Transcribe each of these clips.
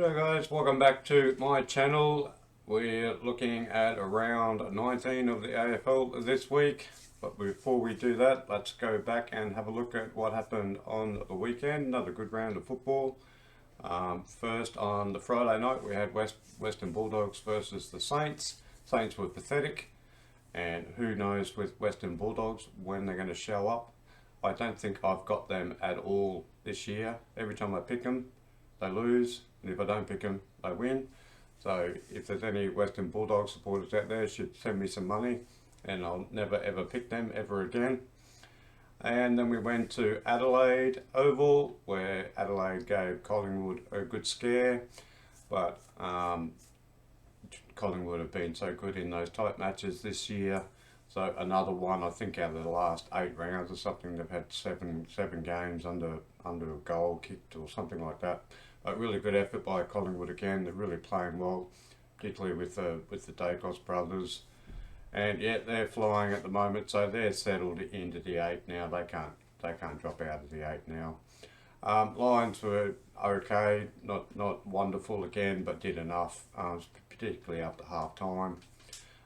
Hello guys, welcome back to my channel. We're looking at round 19 of the AFL this week, but before we do that, let's go back and have a look at what happened on the weekend. Another good round of football. First on the Friday night we had Western Bulldogs versus the Saints. Saints were pathetic, and who knows with Western Bulldogs when they're going to show up. I don't think I've got them at all this year. Every time I pick them, they lose, and if I don't pick them, they win. So if there's any Western Bulldog supporters out there, should send me some money, and I'll never ever pick them ever again. And then we went to Adelaide Oval, where Adelaide gave Collingwood a good scare, but Collingwood have been so good in those tight matches this year. So another one, I think out of the last 8 rounds or something, they've had seven games under a goal kicked or something like that. A really good effort by Collingwood again. They're really playing well, particularly with the Dacos brothers. And yeah, they're flying at the moment, so they're settled into the 8 now. They can't drop out of the 8 now. Lions were okay, not wonderful again, but did enough, particularly after half time.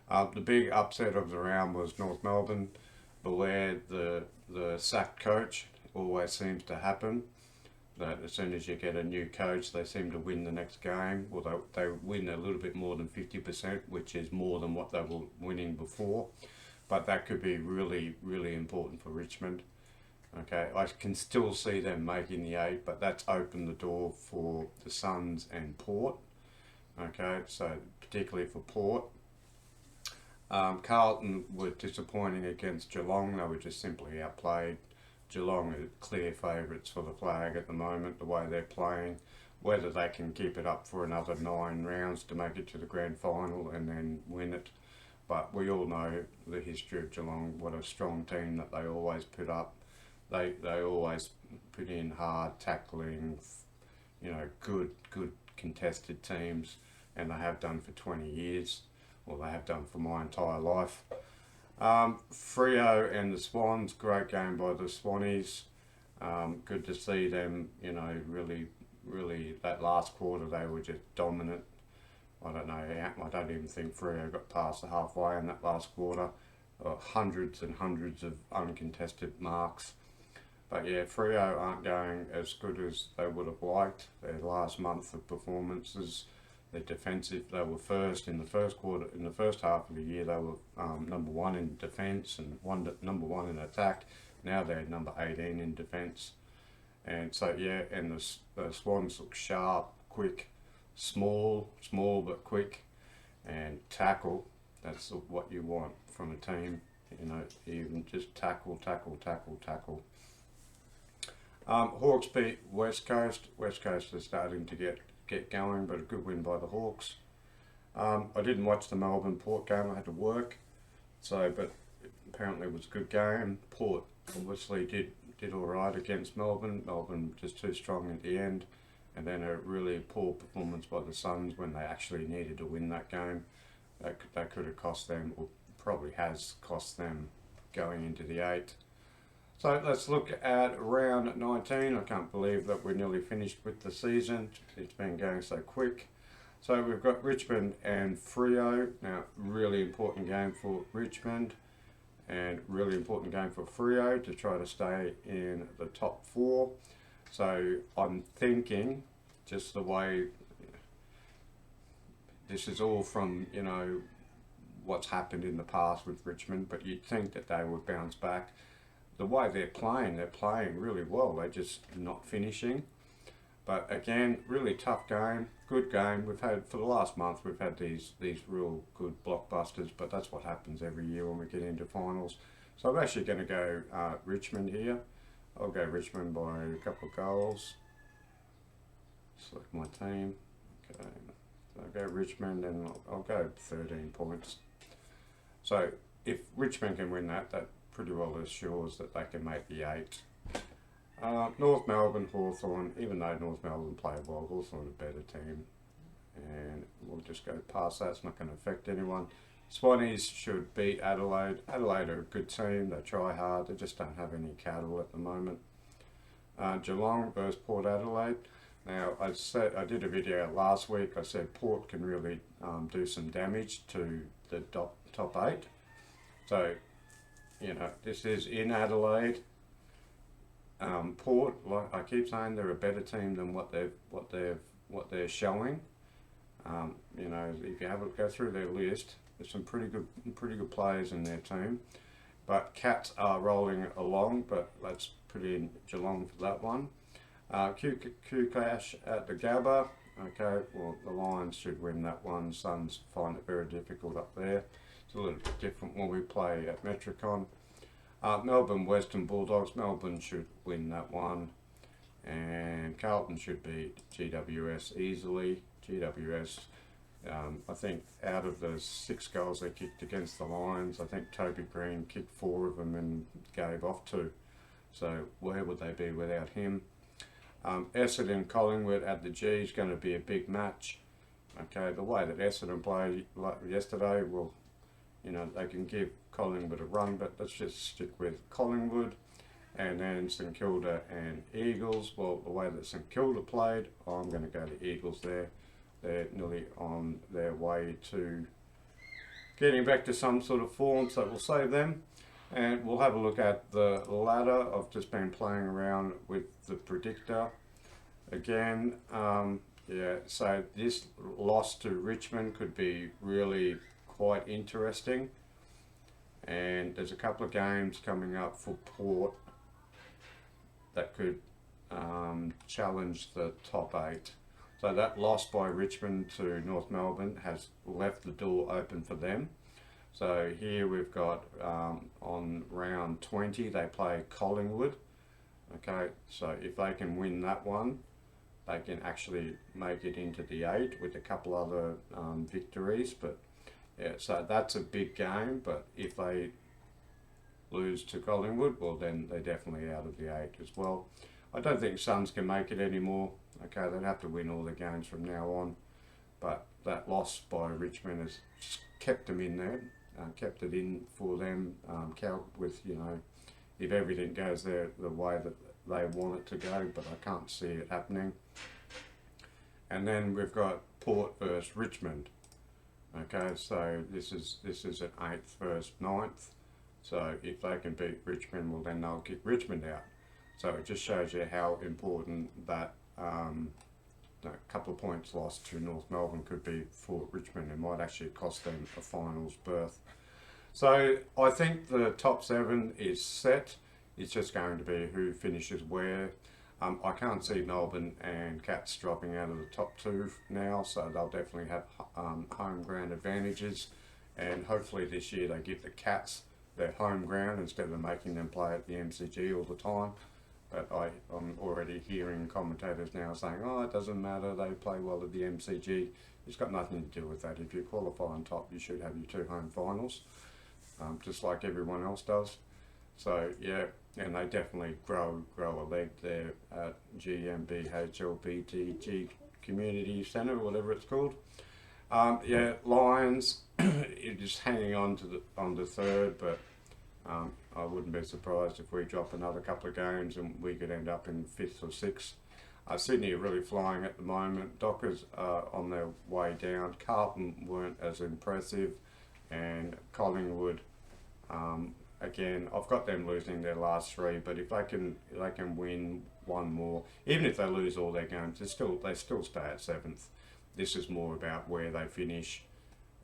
The big upset of the round was North Melbourne, where the sacked coach always seems to happen. That as soon as you get a new coach, they seem to win the next game. Well, they win a little bit more than 50%, which is more than what they were winning before. But that could be really, really important for Richmond. Okay, I can still see them making the 8, but that's opened the door for the Suns and Port. Okay, so particularly for Port. Carlton were disappointing against Geelong. They were just simply outplayed. Geelong are clear favourites for the flag at the moment, the way they're playing. Whether they can keep it up for another 9 rounds to make it to the grand final and then win it. But we all know the history of Geelong, what a strong team that they always put up. They always put in hard tackling, good contested teams, and they have done for 20 years. Well, they have done for my entire life. Freo and the Swans, great game by the Swannies. Good to see them, really that last quarter they were just dominant. I don't know, I don't even think Freo got past the halfway in that last quarter. Hundreds and hundreds of uncontested marks. But yeah, Freo aren't going as good as they would have liked. Their last month of performances, they're defensive. They were first in the first quarter. In the first half of the year, they were number 1 in defence and number 1 in attack. Now they're number 18 in defence. And so yeah, and the Swans look sharp, quick, small but quick, and tackle. That's what you want from a team. Even just tackle. Hawks beat West Coast. West Coast is starting to get going, but a good win by the Hawks. I didn't watch the Melbourne Port game, I had to work, but apparently it was a good game. Port obviously did alright against Melbourne. Melbourne just too strong at the end, and then a really poor performance by the Suns when they actually needed to win that game. That could have cost them, or probably has cost them, going into the 8. So let's look at round 19. I can't believe that we're nearly finished with the season. It's been going so quick. So we've got Richmond and Freo. Now, really important game for Richmond and really important game for Freo to try to stay in the top 4. So I'm thinking, just the way, this is all from, what's happened in the past with Richmond, but you'd think that they would bounce back. The way they're playing really well. They're just not finishing. But again, really tough game, good game. We've had, for the last month, we've had these real good blockbusters, but that's what happens every year when we get into finals. So I'm actually going to go Richmond here. I'll go Richmond by a couple of goals. Select my team. Okay, so I'll go Richmond and I'll go 13 points. So if Richmond can win that pretty well assures that they can make the 8. North Melbourne, Hawthorn, even though North Melbourne play well, Hawthorn a better team. And we'll just go past that, it's not going to affect anyone. Swannies should beat Adelaide. Adelaide are a good team, they try hard, they just don't have any cattle at the moment. Geelong versus Port Adelaide. Now, I did a video last week. I said Port can really do some damage to the top 8. So, you know, this is in Adelaide. Port, like I keep saying, they're a better team than what they're showing. You know, if you have a go through their list, there's some pretty good players in their team. But Cats are rolling along. But let's put in Geelong for that one. Q Clash at the Gabba. Okay, well the Lions should win that one. Suns find it very difficult up there. It's a little bit different when we play at Metricon. Melbourne Western Bulldogs. Melbourne should win that one. And Carlton should beat GWS easily. GWS, I think out of the 6 goals they kicked against the Lions, I think Toby Green kicked 4 of them and gave off 2. So where would they be without him? Essendon Collingwood at the G is going to be a big match. Okay, the way that Essendon played like yesterday, well, you know, they can give Collingwood a run, but let's just stick with Collingwood. And then St Kilda and Eagles. Well, the way that St Kilda played, I'm going to go to Eagles there. They're nearly on their way to getting back to some sort of form, so we'll save them. And we'll have a look at the ladder. I've just been playing around with the predictor again. Yeah, so this loss to Richmond could be really quite interesting. And there's a couple of games coming up for Port that could challenge the top 8. So that loss by Richmond to North Melbourne has left the door open for them. So here we've got on round 20 they play Collingwood. Okay, so if they can win that one, they can actually make it into the 8 with a couple other victories. But yeah, so that's a big game. But if they lose to Collingwood, well then they're definitely out of the 8 as well. I don't think Suns can make it anymore. Okay, they'd have to win all the games from now on. But that loss by Richmond has kept them in there. Kept it in for them, with, you know, if everything goes the way that they want it to go, but I can't see it happening. And then we've got Port versus Richmond. Okay, so this is an 8th versus 9th. So if they can beat Richmond, well then they'll kick Richmond out. So it just shows you how important that couple of points lost to North Melbourne could be for Richmond. It might actually cost them a finals berth. So I think the top 7 is set. It's just going to be who finishes where. I can't see Melbourne and Cats dropping out of the top 2 now, so they'll definitely have home ground advantages. And hopefully this year they give the Cats their home ground instead of making them play at the MCG all the time. But I'm already hearing commentators now saying, oh, it doesn't matter, they play well at the MCG. It's got nothing to do with that. If you qualify on top, you should have your 2 home finals, just like everyone else does. So, yeah, and they definitely grow a leg there at GMBHLBTG Community Centre, whatever it's called. Yeah, Lions, it is hanging on to the 3rd, but I wouldn't be surprised if we drop another couple of games and we could end up in 5th or 6th. Sydney are really flying at the moment. Dockers are on their way down. Carlton weren't as impressive, and Collingwood, again, I've got them losing their last 3. But if they can win one more, even if they lose all their games, they still stay at 7th. This is more about where they finish.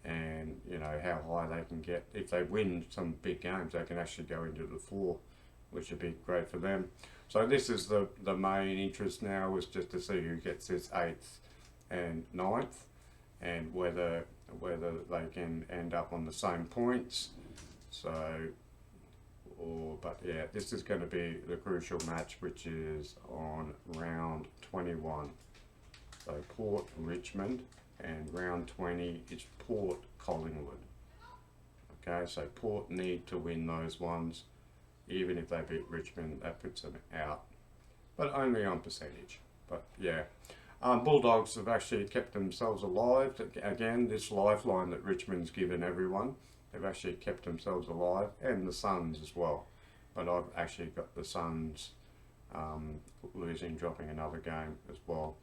And you know how high they can get. If they win some big games, they can actually go into the 4, which would be great for them. So this is the main interest now, is just to see who gets this 8th and 9th, and whether they can end up on the same points. But yeah, this is going to be the crucial match, which is on round 21. So Port Richmond. And round 20 is Port Collingwood. Okay, so Port need to win those ones. Even if they beat Richmond, that puts them out, but only on percentage. But yeah, Bulldogs have actually kept themselves alive. Again, this lifeline that Richmond's given everyone, they've actually kept themselves alive, and the Suns as well. But I've actually got the Suns losing, dropping another game as well.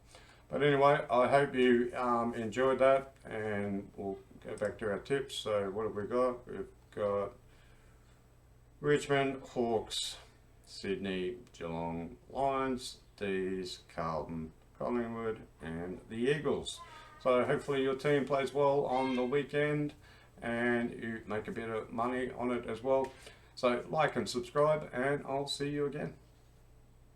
But anyway, I hope you enjoyed that, and we'll go back to our tips. So what have we got? We've got Richmond, Hawks, Sydney, Geelong, Lions, D's, Carlton, Collingwood, and the Eagles. So hopefully your team plays well on the weekend and you make a bit of money on it as well. So like and subscribe, and I'll see you again.